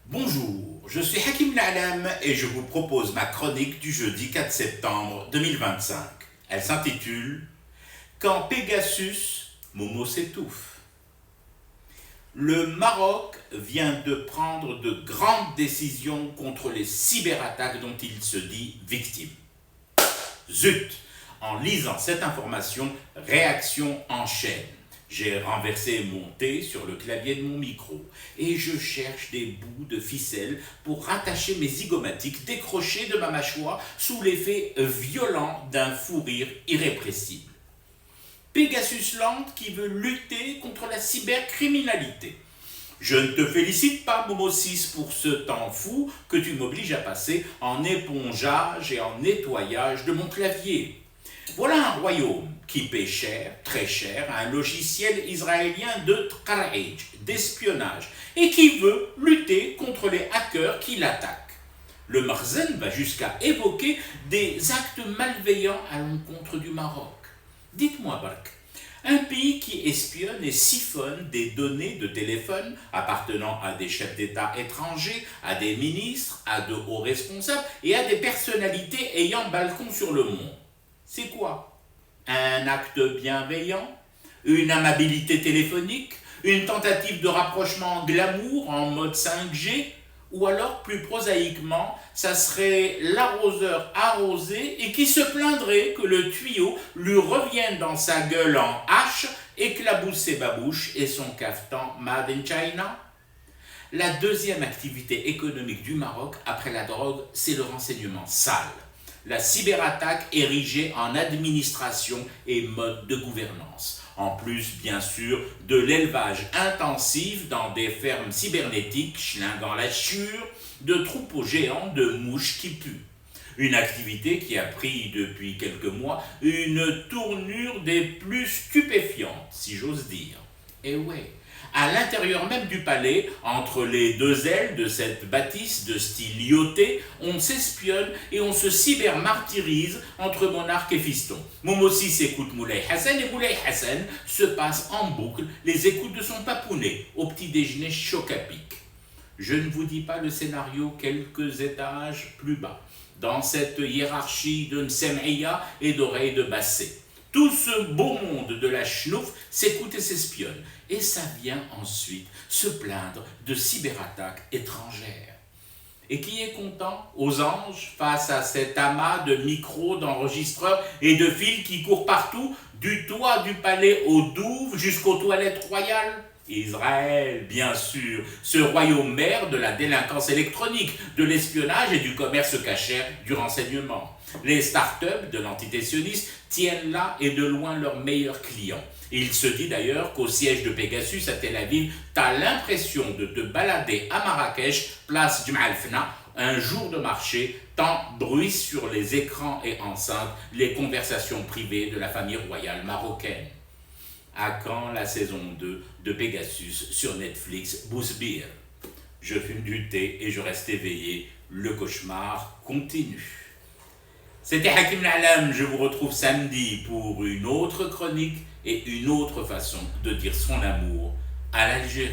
Bonjour, je suis Hakim L'Alam et je vous propose ma chronique du jeudi 4 septembre 2025. Elle s'intitule Quand Pegasus, Momo s'étouffe. Le Maroc vient de prendre de grandes décisions contre les cyberattaques dont il se dit victime. Zut! En lisant cette information, réaction en chaîne. J'ai renversé mon thé sur le clavier de mon micro et je cherche des bouts de ficelle pour rattacher mes zygomatiques décrochés de ma mâchoire sous l'effet violent d'un fou rire irrépressible. Pegasus Land qui veut lutter contre la cybercriminalité. Je ne te félicite pas, Momo 6, pour ce temps fou que tu m'obliges à passer en épongeage et en nettoyage de mon clavier. Voilà un royaume qui paie cher, très cher, à un logiciel israélien de traquage, d'espionnage, et qui veut lutter contre les hackers qui l'attaquent. Le Marzen va jusqu'à évoquer des actes malveillants à l'encontre du Maroc. Dites-moi, Bark, un pays qui espionne et siphonne des données de téléphone appartenant à des chefs d'État étrangers, à des ministres, à de hauts responsables et à des personnalités ayant balcon sur le monde. C'est quoi? Un acte bienveillant? Une amabilité téléphonique? Une tentative de rapprochement glamour en mode 5G? Ou alors, plus prosaïquement, ça serait l'arroseur arrosé et qui se plaindrait que le tuyau lui revienne dans sa gueule en hache, éclabousse ses babouches et son cafetan Made in China? La deuxième activité économique du Maroc après la drogue, c'est le renseignement sale. La cyberattaque érigée en administration et mode de gouvernance. En plus, bien sûr, de l'élevage intensif dans des fermes cybernétiques schlinguant la chure de troupeaux géants de mouches qui puent. Une activité qui a pris depuis quelques mois une tournure des plus stupéfiantes, si j'ose dire. Et ouais, à l'intérieur même du palais, entre les deux ailes de cette bâtisse de style lyoté, on s'espionne et on se cybermartyrise entre monarque et fiston. Momo 6 écoute Moulay Hassan et Moulay Hassan se passe en boucle les écoutes de son papounet au petit déjeuner choc à pic. Je ne vous dis pas le scénario quelques étages plus bas, dans cette hiérarchie de Nsem'ia et d'oreilles de Bassé. Tout ce beau monde de la schnouf s'écoute et s'espionne. Et ça vient ensuite se plaindre de cyberattaques étrangères. Et qui est content aux anges face à cet amas de micros, d'enregistreurs et de fils qui courent partout, du toit du palais au douve jusqu'aux toilettes royales? Israël, bien sûr, ce royaume mère de la délinquance électronique, de l'espionnage et du commerce cachère du renseignement. Les startups de l'entité sioniste tiennent là et de loin leurs meilleurs clients. Il se dit d'ailleurs qu'au siège de Pegasus à Tel Aviv, t'as l'impression de te balader à Marrakech, place Jumal Fna, un jour de marché, tant bruissent sur les écrans et enceintes les conversations privées de la famille royale marocaine. À quand la saison 2 de Pegasus sur Netflix Bousbir? Je fume du thé et je reste éveillé, le cauchemar continue. C'était Hakim L'Alam, je vous retrouve samedi pour une autre chronique et une autre façon de dire son amour à l'Algérie.